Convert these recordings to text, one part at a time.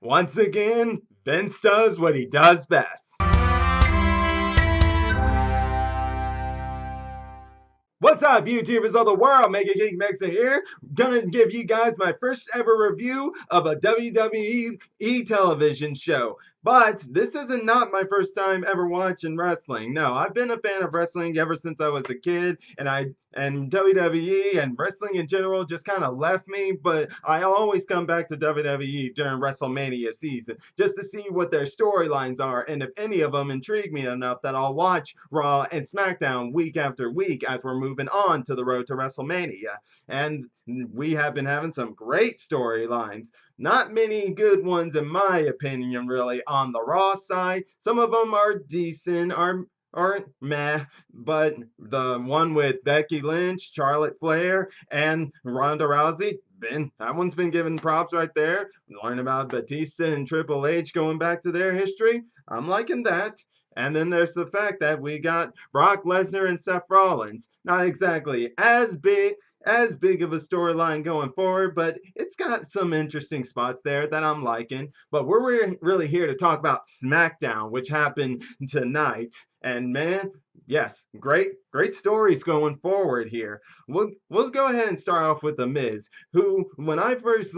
Once again, Vince does what he does best. What's up, YouTubers of the world? MegaGeek Mixer here. Gonna give you guys my first ever review of a WWE television show. But this isn't not my first time ever watching wrestling. No, I've been a fan of wrestling ever since I was a kid, and WWE and wrestling in general just kind of left me, but I always come back to WWE during Wrestle-Mania season just to see what their storylines are and if any of them intrigue me enough that I'll watch Raw and Smackdown week after week as we're moving on to the road to WrestleMania. And we have been having some great storylines. Not many good ones, in my opinion, really, on the Raw side. Some of them are decent, are meh, but the one with Becky Lynch, Charlotte Flair, and Ronda Rousey, that one's been given props right there. Learn about Batista and Triple H going back to their history. I'm liking that. And then there's the fact that we got Brock Lesnar and Seth Rollins. Not exactly as big of a storyline going forward, but it's got some interesting spots there that I'm liking. But we're really here to talk about SmackDown, which happened tonight. And man, yes, great stories going forward here. We'll go ahead and start off with The Miz, who when I first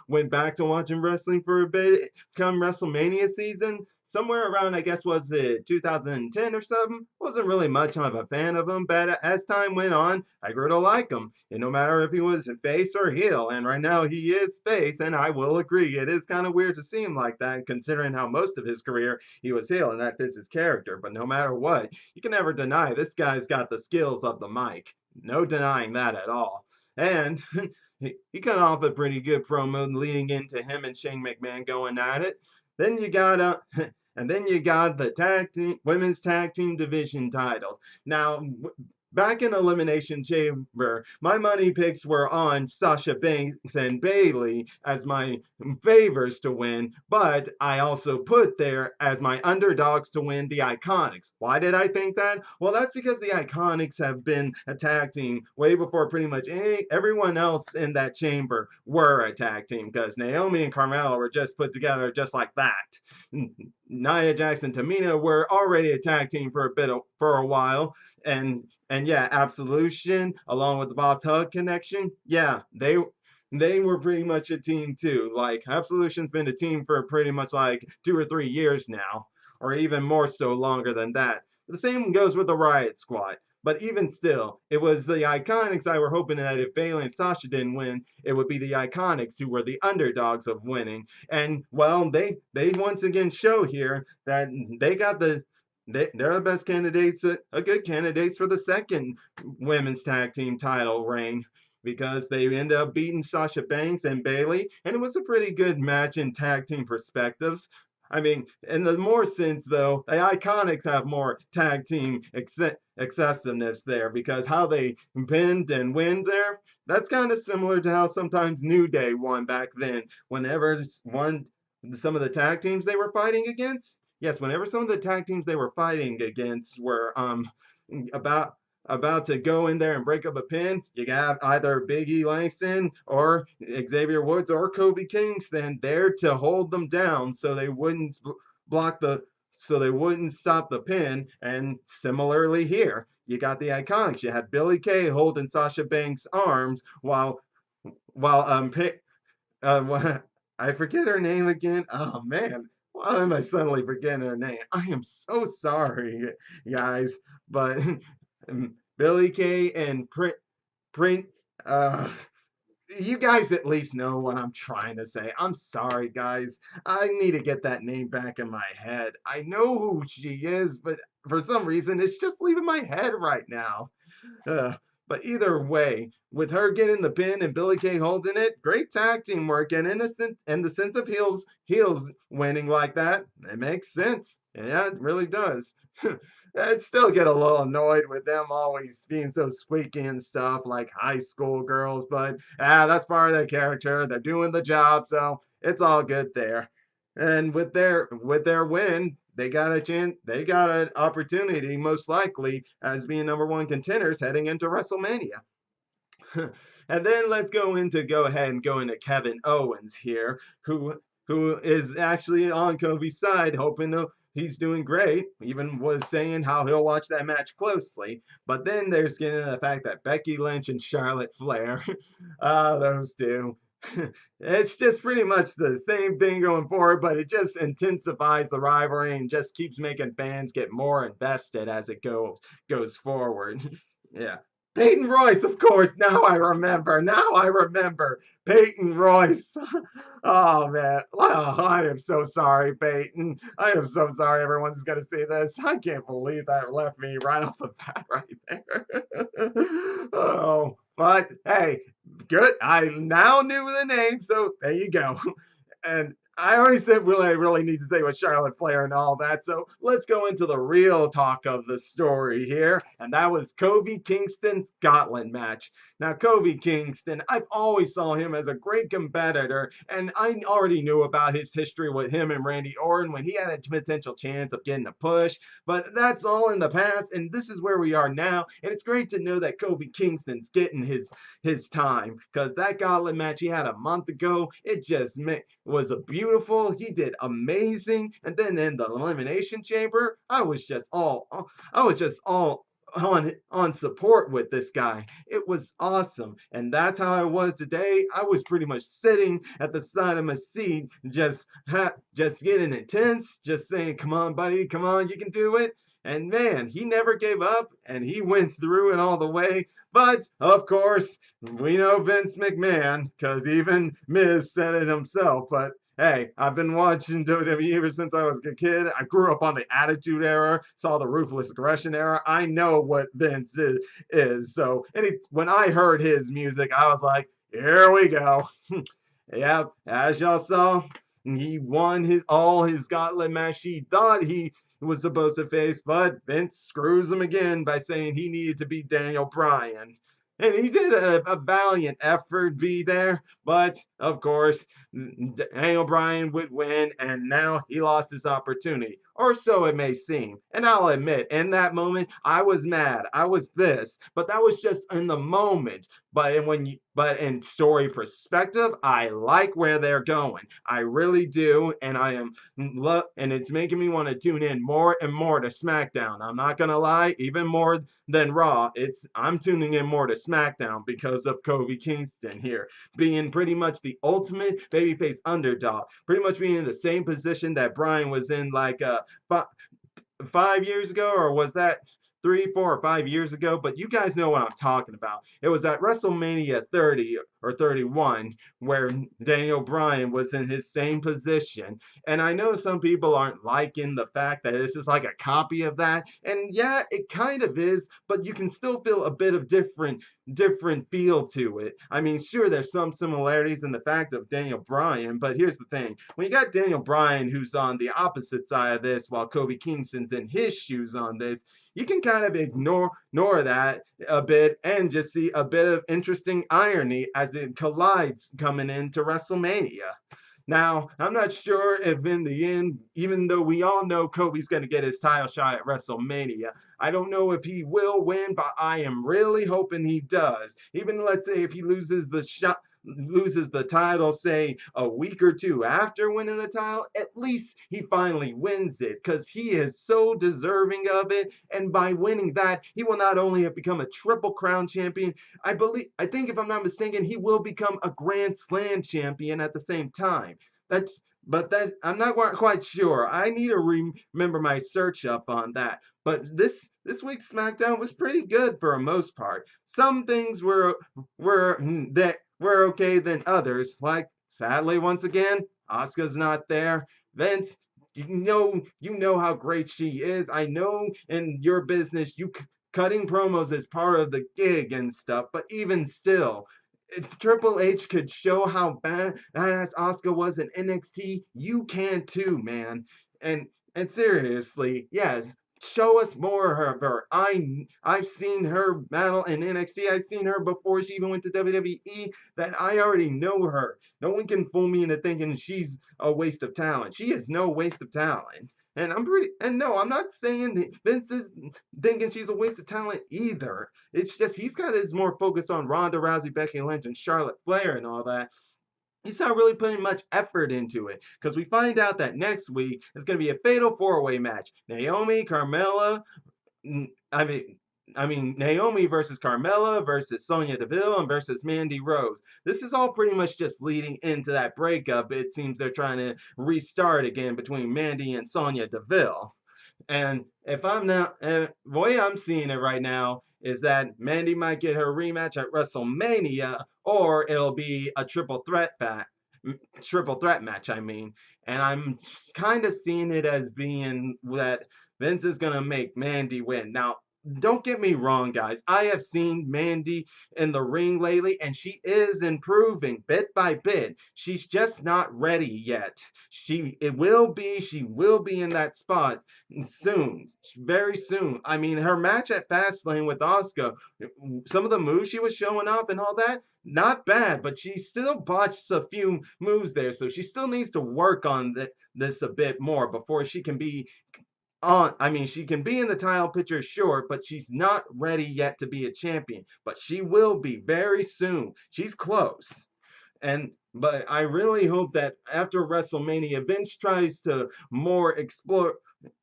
went back to watching wrestling for a bit come WrestleMania season, somewhere around, I guess, was it 2010 or something? Wasn't really much of a fan of him, but as time went on, I grew to like him. And no matter if he was face or heel, and right now he is face, and I will agree, it is kind of weird to see him like that, considering how most of his career he was heel, and that fits his character. But no matter what, you can never deny this guy's got the skills of the mic. No denying that at all. And he cut off a pretty good promo leading into him and Shane McMahon going at it. Then you got and then you got the women's tag team division titles. Now, back in Elimination Chamber, my money picks were on Sasha Banks and Bayley as my favors to win, but I also put there as my underdogs to win the Iconics. Why did I think that? Well, that's because the Iconics have been a tag team way before pretty much everyone else in that chamber were a tag team, because Naomi and Carmella were just put together just like that. Nia Jax and Tamina were already a tag team for a while, and yeah, Absolution, along with the Boss Hug connection, yeah, they were pretty much a team too. Like, Absolution's been a team for pretty much like 2 or 3 years now, or even more so longer than that. The same goes with the Riot Squad. But even still, it was the Iconics I were hoping that if Bayley and Sasha didn't win, it would be the Iconics who were the underdogs of winning. And well, they once again show here that they got they're the best candidates, a good candidates for the second women's tag team title reign, because they ended up beating Sasha Banks and Bayley, and it was a pretty good match in tag team perspectives. I mean, in the more sense though, the Iconics have more tag team excessiveness there, because how they bend and win there, that's kind of similar to how sometimes New Day won back then. Whenever one some of the tag teams they were fighting against, yes, whenever some of the tag teams they were fighting against were about about to go in there and break up a pin, you got either Big E Langston or Xavier Woods or Kofi Kingston there to hold them down so they wouldn't block the so they wouldn't stop the pin. And similarly here, you got the Iconics. You had Billy Kay holding Sasha Banks' arms while I forget her name again. Oh man, why am I suddenly forgetting her name? I am so sorry, guys. But Billy Kay and Print, uh, you guys at least know what I'm trying to say. I'm sorry, guys. I need to get that name back in my head. I know who she is, but for some reason, it's just leaving my head right now. Uh, but either way, with her getting the pin and Billy Kay holding it, great tag team work, and innocent and the sense of heels winning like that, it makes sense. Yeah, it really does. I'd still get a little annoyed with them always being so squeaky and stuff like high school girls, but that's part of their character. They're doing the job, so it's all good there. And with their win, they got a chance. They got an opportunity, most likely, as being number one contenders heading into WrestleMania. And then let's go ahead and go into Kevin Owens here, who is actually on Kofi's side, hoping to. He's doing great. Even was saying how he'll watch that match closely. But then there's getting the fact that Becky Lynch and Charlotte Flair, those two. It's just pretty much the same thing going forward, but it just intensifies the rivalry and just keeps making fans get more invested as it goes forward. Yeah. Peyton Royce, of course. Now I remember. Now I remember. Peyton Royce. Oh man. Oh, I am so sorry, Peyton. I am so sorry everyone's gonna see this. I can't believe that left me right off the bat right there. Oh, but hey, good. I now knew the name, so there you go. And I already said I really need to say with Charlotte Flair and all that. So let's go into the real talk of the story here. And that was Kofi Kingston's Gauntlet match. Now, Kofi Kingston, I've always saw him as a great competitor, and I already knew about his history with him and Randy Orton when he had a potential chance of getting a push. But that's all in the past, and this is where we are now. And it's great to know that Kofi Kingston's getting his time, because that Gauntlet match he had a month ago, it just was a beautiful. He did amazing, and then in the Elimination Chamber, I was just all on support with this guy. It was awesome, and that's how I was today. I was pretty much sitting at the side of my seat, just getting intense, just saying, "Come on, buddy, come on, you can do it." And man, he never gave up, and he went through it all the way. But of course, we know Vince McMahon, because even Miz said it himself. But hey, I've been watching WWE ever since I was a kid. I grew up on the Attitude Era, saw the Ruthless Aggression Era. I know what Vince is. So when I heard his music, I was like, here we go. Yeah, as y'all saw, he won all his Gauntlet match he thought he was supposed to face, but Vince screws him again by saying he needed to beat Daniel Bryan. And he did a valiant effort be there, but of course, Daniel Bryan would win, and now he lost his opportunity. Or so it may seem. And I'll admit, in that moment, I was mad. I was pissed. But that was just in the moment. But in story perspective, I like where they're going. I really do, and and it's making me want to tune in more and more to SmackDown. I'm not gonna lie, even more than Raw. I'm tuning in more to SmackDown because of Kofi Kingston here, being pretty much the ultimate babyface underdog, pretty much being in the same position that Bryan was in like 5 years ago, or was that 3, 4, or 5 years ago? But you guys know what I'm talking about. It was at WrestleMania 30 or 31 where Daniel Bryan was in his same position. And I know some people aren't liking the fact that this is like a copy of that. And yeah, it kind of is, but you can still feel a bit of different feel to it. I mean, sure, there's some similarities in the fact of Daniel Bryan, but here's the thing. When you got Daniel Bryan, who's on the opposite side of this, while Kofi Kingston's in his shoes on this, you can kind of ignore that a bit and just see a bit of interesting irony as it collides coming into WrestleMania. Now, I'm not sure if in the end, even though we all know Kobe's going to get his title shot at WrestleMania, I don't know if he will win, but I am really hoping he does. Even let's say if he loses the title, say a week or two after winning the title, at least he finally wins it because he is so deserving of it. And by winning that, he will not only have become a Triple Crown champion, I think if I'm not mistaken, he will become a Grand Slam champion at the same time. But I'm not quite sure. I need to remember my search up on that. But this week's SmackDown was pretty good for a most part. Some things were okay than others. Like sadly, once again, Asuka's not there. Vince, you know how great she is. I know in your business, cutting promos is part of the gig and stuff. But even still, if Triple H could show how badass Asuka was in NXT, you can too, man. And and seriously, yes, show us more of her. I've seen her battle in NXT. I've seen her before she even went to WWE. That I already know her. No one can fool me into thinking she's a waste of talent. She is no waste of talent. And no, I'm not saying that Vince is thinking she's a waste of talent either. It's just he's got his more focus on Ronda Rousey, Becky Lynch, and Charlotte Flair and all that. he's not really putting much effort into it because we find out that next week it's going to be a fatal four-way match. Naomi, Carmella, I mean, Naomi versus Carmella versus Sonya Deville and versus Mandy Rose. This is all pretty much just leading into that breakup. It seems they're trying to restart again between Mandy and Sonya Deville. And if I'm not, the way I'm seeing it right now is that Mandy might get her rematch at WrestleMania, or it'll be a triple threat match. I mean, and I'm kind of seeing it as being that Vince is gonna make Mandy win. Now, don't get me wrong, guys. I have seen Mandy in the ring lately, and she is improving bit by bit. She's just not ready yet. She will be in that spot soon, very soon. I mean, her match at Fastlane with Asuka, some of the moves she was showing up and all that, not bad, but she still botched a few moves there, so she still needs to work on this a bit more before she can be on. I mean, she can be in the title picture, sure, but she's not ready yet to be a champion. But she will be very soon. She's close. And but I really hope that after WrestleMania, Vince tries to more explore,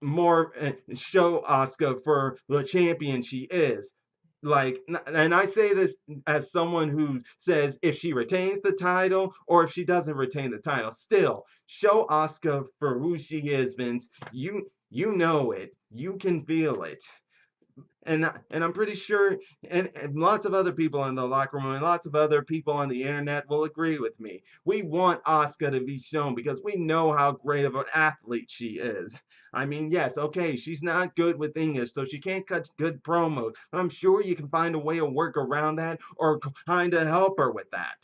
more show Asuka for the champion she is. Like, and I say this as someone who says if she retains the title or if she doesn't retain the title, still show Asuka for who she is, Vince. You know it. You can feel it. And I'm pretty sure, and lots of other people in the locker room and lots of other people on the internet will agree with me. We want Asuka to be shown because we know how great of an athlete she is. I mean, yes, okay, she's not good with English, so she can't cut good promos. But I'm sure you can find a way to work around that or kind of help her with that.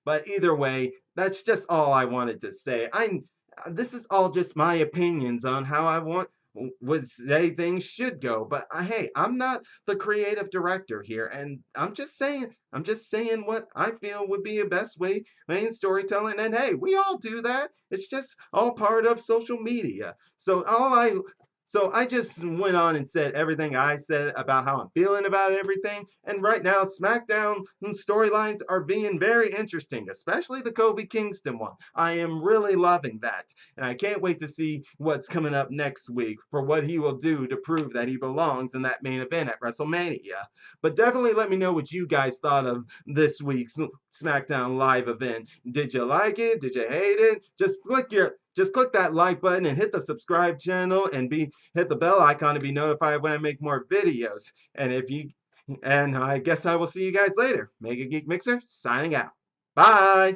But either way, that's just all I wanted to say. This is all just my opinions on how I want would say things should go. But hey, I'm not the creative director here, and I'm just saying what I feel would be a best way main storytelling. And hey, we all do that. It's just all part of social media. So I just went on and said everything I said about how I'm feeling about everything. And right now, SmackDown storylines are being very interesting, especially the Kofi Kingston one. I am really loving that. And I can't wait to see what's coming up next week for what he will do to prove that he belongs in that main event at WrestleMania. But definitely let me know what you guys thought of this week's SmackDown live event. Did you like it? Did you hate it? Just click that like button and hit the subscribe channel and hit the bell icon to be notified when I make more videos. And I guess I will see you guys later. Mega Geek Mixer signing out. Bye.